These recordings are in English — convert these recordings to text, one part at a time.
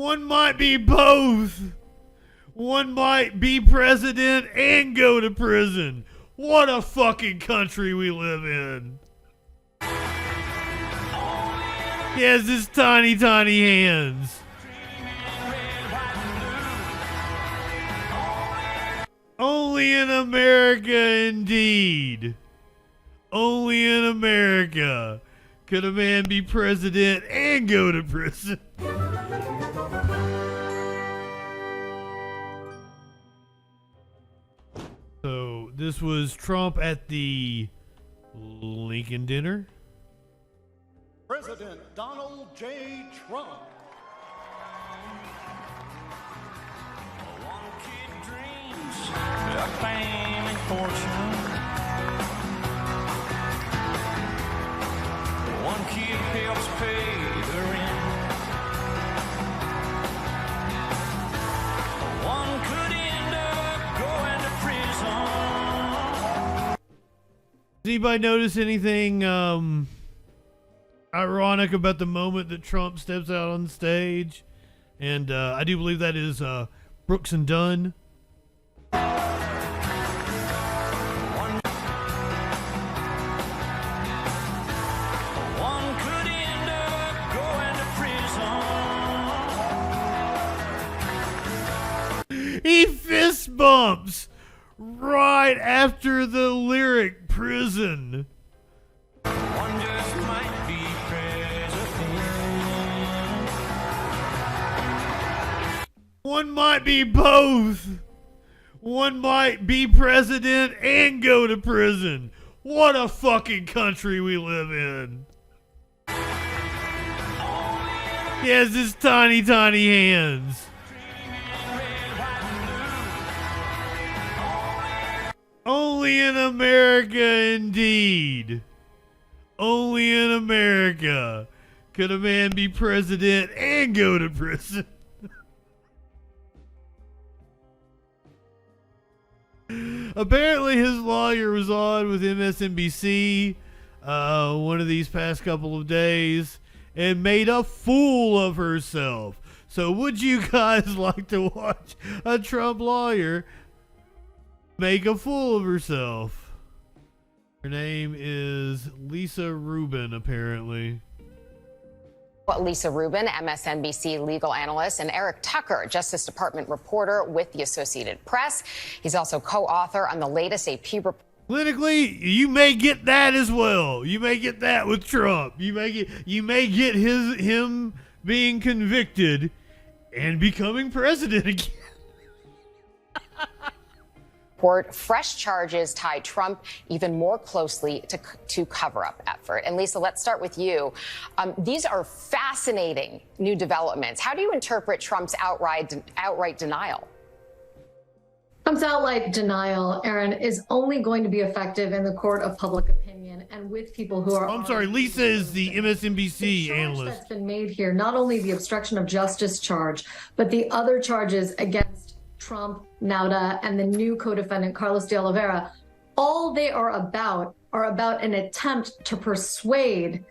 One might be both. One might be president and go to prison. What a fucking country we live in. He has his tiny, tiny hands. Only in America, indeed. Only in America could a man be president and go to prison. So this was Trump at the Lincoln dinner. President Donald J. Trump. One kid dreams of fame and fortune. One kid helps pay the rent. One could end up going to prison. Does anybody notice anything ironic about the moment that Trump steps out on stage? And I do believe that is Brooks and Dunn. One could end up going to prison. He fist bumps right after the lyric prison. One just might be president. One might be both. One might be president and go to prison. What a fucking country we live in. He has his tiny, tiny hands. Only in America, indeed. Only in America could a man be president and go to prison. Apparently his lawyer was on with MSNBC one of these past couple of days and made a fool of herself. So would you guys like to watch a Trump lawyer make a fool of herself? Her name is Lisa Rubin, apparently. Lisa Rubin, MSNBC legal analyst, and Eric Tucker, Justice Department reporter with the Associated Press. He's also co-author on the latest AP report. Politically, you may get that as well. You may get that with Trump. You may get him being convicted and becoming president again. Fresh charges tie Trump even more closely to cover-up effort. And Lisa, let's start with you. These are fascinating new developments. How do you interpret Trump's outright denial? Trump's outright denial, Aaron, is only going to be effective in the court of public opinion and with people who are... I'm sorry, Lisa is the MSNBC analyst. That's been made here, not only the obstruction of justice charge, but the other charges against Trump, Nauta, and the new co-defendant, Carlos de Oliveira, all they are about an attempt to persuade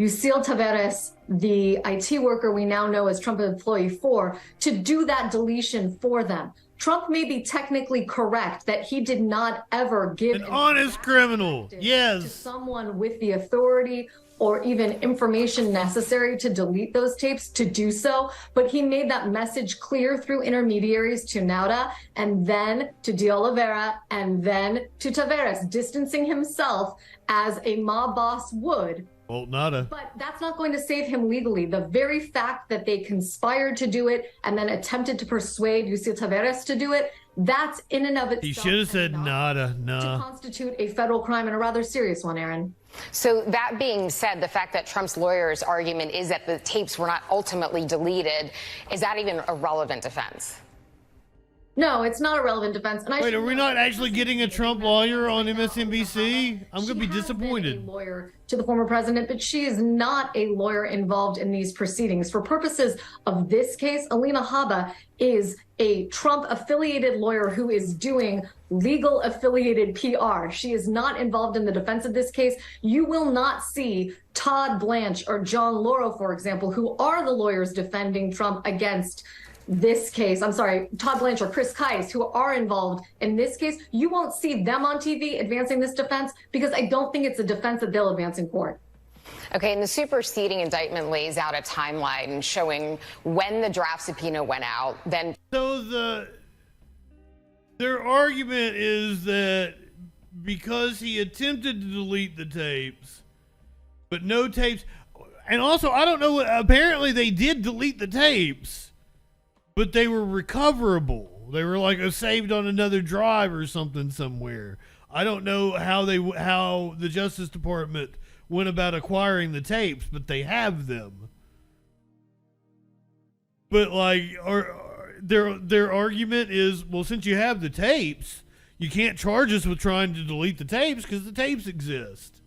Yuscil Taveras, the IT worker we now know as Trump employee 4, to do that deletion for them. Trump may be technically correct that he did not ever give an honest criminal, yes, to someone with the authority or even information necessary to delete those tapes to do so, but he made that message clear through intermediaries to Nauta and then to de Oliveira and then to Taveras, distancing himself as a mob boss would. Well, Nauta. But that's not going to save him legally. The very fact that they conspired to do it and then attempted to persuade Yuscil Taveras to do it, that's in and of itself. He should have said Nauta, to constitute a federal crime and a rather serious one, Aaron. So that being said, the fact that Trump's lawyer's argument is that the tapes were not ultimately deleted, is that even a relevant defense? No, it's not a relevant defense. And Wait, are we not actually getting a Trump lawyer on MSNBC? I'm going to be She has disappointed. been a lawyer to the former president, but she is not a lawyer involved in these proceedings. For purposes of this case, Alina Habba is a Trump-affiliated lawyer who is doing legal affiliated PR. She is not involved in the defense of this case. You will not see Todd Blanche or John Lauro, for example, who are the lawyers defending Trump against this case. I'm sorry, Todd Blanche or Chris Kise, who are involved in this case. You won't see them on TV advancing this defense because I don't think it's a defense that they'll advance in court. Okay, and the superseding indictment lays out a timeline showing when the draft subpoena went out. Then, so their argument is that because he attempted to delete the tapes, but no tapes, and also I don't know. Apparently, they did delete the tapes, but they were recoverable. They were like saved on another drive or something somewhere. I don't know how the Justice Department went about acquiring the tapes, but they have them. But like, their argument is, well, since you have the tapes, you can't charge us with trying to delete the tapes because the tapes exist.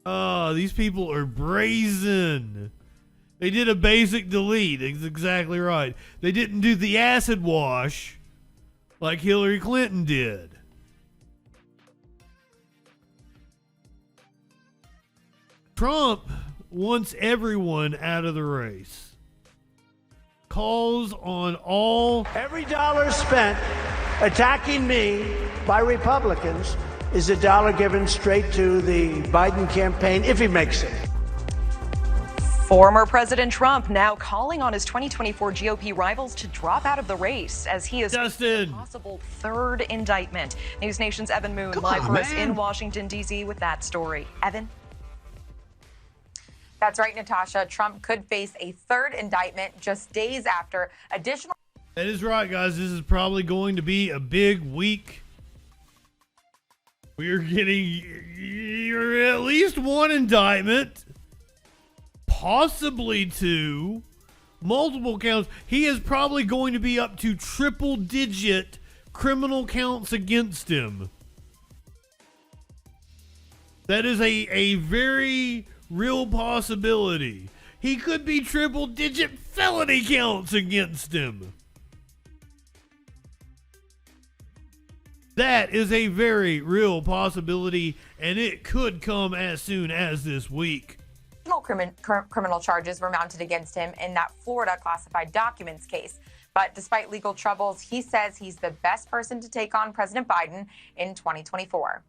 Oh, these people are brazen. They did a basic delete. It's exactly right. They didn't do the acid wash like Hillary Clinton did. Trump wants everyone out of the race. Calls on all. Every dollar spent attacking me by Republicans is a dollar given straight to the Biden campaign if he makes it. Former President Trump now calling on his 2024 GOP rivals to drop out of the race as he is Justin. a possible third indictment. News Nation's Evan Moon live for us in Washington, D.C. with that story. Evan? That's right, Natasha. Trump could face a third indictment just days after additional. That is right, guys. This is probably going to be a big week. We're getting at least one indictment, possibly two, multiple counts. He is probably going to be up to triple-digit criminal counts against him. That is a very real possibility. He could be triple-digit felony counts against him. That is a very real possibility, and it could come as soon as this week. Criminal charges were mounted against him in that Florida classified documents case. But despite legal troubles, he says he's the best person to take on President Biden in 2024.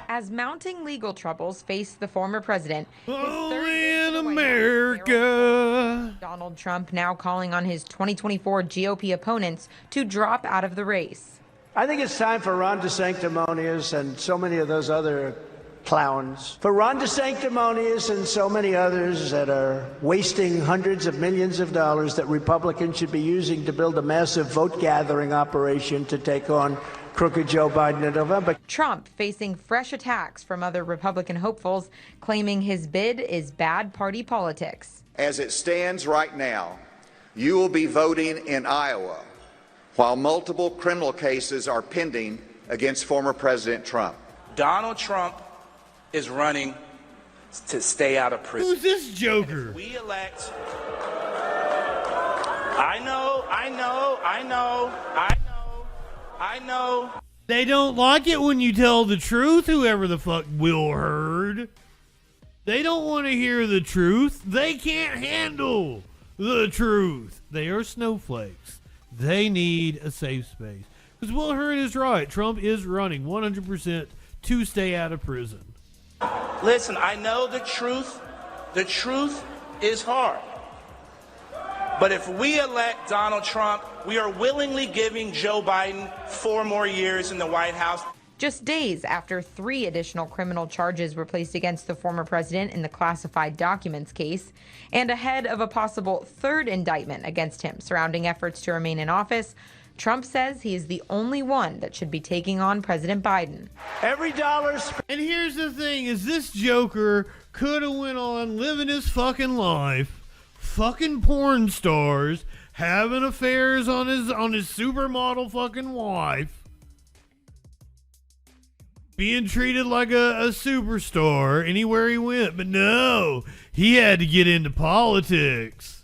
As mounting legal troubles face the former president, Only in America. Donald Trump now calling on his 2024 GOP opponents to drop out of the race. I think it's time for Ron DeSanctimonious and so many of those other clowns, for Ron DeSanctimonious and so many others that are wasting hundreds of millions of dollars that Republicans should be using to build a massive vote gathering operation to take on crooked Joe Biden in November. Trump facing fresh attacks from other Republican hopefuls, claiming his bid is bad party politics. As it stands right now, you will be voting in Iowa while multiple criminal cases are pending against former President Trump. Donald Trump is running to stay out of prison. Who's this joker? If we elect. I know. They don't like it when you tell the truth, whoever the fuck Will Hurd. They don't want to hear the truth. They can't handle the truth. They are snowflakes. They need a safe space. Because Will Hurd is right. Trump is running 100% to stay out of prison. Listen, I know the truth. The truth is hard. But if we elect Donald Trump, we are willingly giving Joe Biden 4 more years in the White House. Just days after 3 additional criminal charges were placed against the former president in the classified documents case, and ahead of a possible third indictment against him surrounding efforts to remain in office, Trump says he is the only one that should be taking on President Biden. Every dollar spent. And here's the thing, is this joker could have went on living his fucking life, fucking porn stars, having affairs on his supermodel fucking wife, being treated like a superstar anywhere he went. But no, he had to get into politics.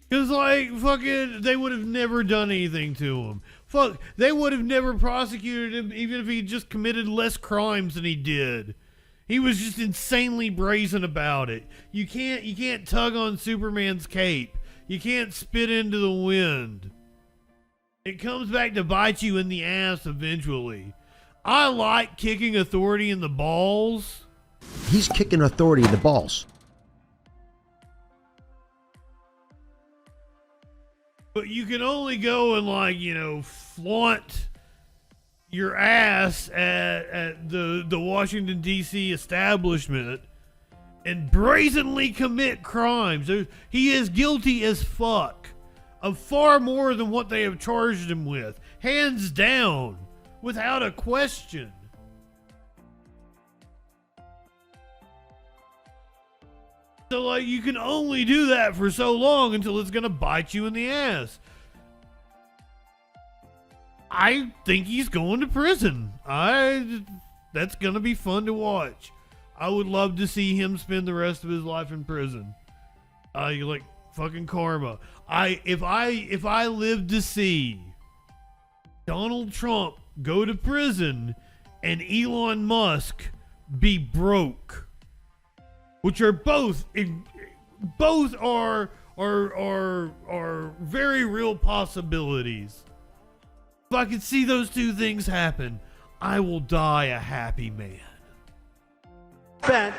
Because, like, fucking, they would have never done anything to him. Fuck, they would have never prosecuted him even if he just committed less crimes than he did. He was just insanely brazen about it. You can't tug on Superman's cape. You can't spit into the wind. It comes back to bite you in the ass eventually. I like kicking authority in the balls. He's kicking authority in the balls. But you can only go and, like, flaunt your ass at the Washington, D.C. establishment and brazenly commit crimes. He is guilty as fuck of far more than what they have charged him with. Hands down, without a question. So, like, you can only do that for so long until it's gonna bite you in the ass. I think he's going to prison. That's gonna be fun to watch. I would love to see him spend the rest of his life in prison. Like fucking karma. If I live to see Donald Trump go to prison and Elon Musk be broke, which are both are very real possibilities. If I could see those two things happen, I will die a happy man. Spent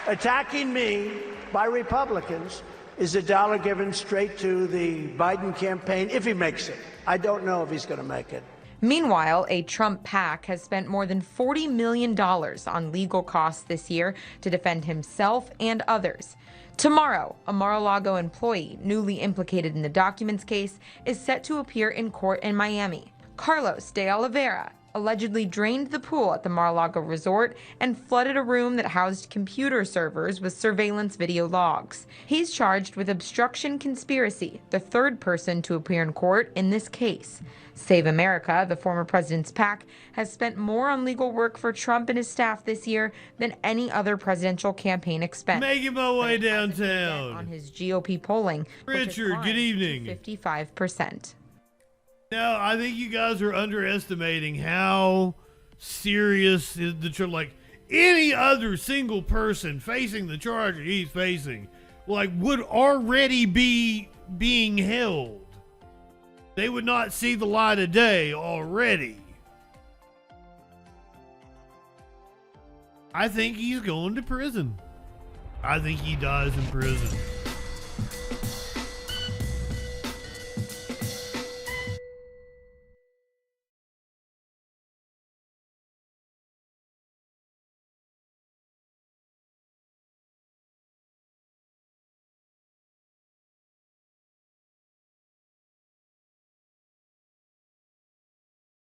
attacking me by Republicans is a dollar given straight to the Biden campaign if he makes it. I don't know if he's going to make it. Meanwhile, a Trump PAC has spent more than $40 million on legal costs this year to defend himself and others. Tomorrow, a Mar-a-Lago employee newly implicated in the documents case is set to appear in court in Miami. Carlos de Oliveira allegedly drained the pool at the Mar-a-Lago resort and flooded a room that housed computer servers with surveillance video logs. He's charged with obstruction conspiracy, the third person to appear in court in this case. Save America, the former president's PAC, has spent more on legal work for Trump and his staff this year than any other presidential campaign expense. Making my way downtown. On his GOP polling, Richard, good evening. 55%. No, I think you guys are underestimating how serious is the charge. Like, any other single person facing the charge he's facing, like, would already be being held. They would not see the light of day already. I think he's going to prison. I think he dies in prison.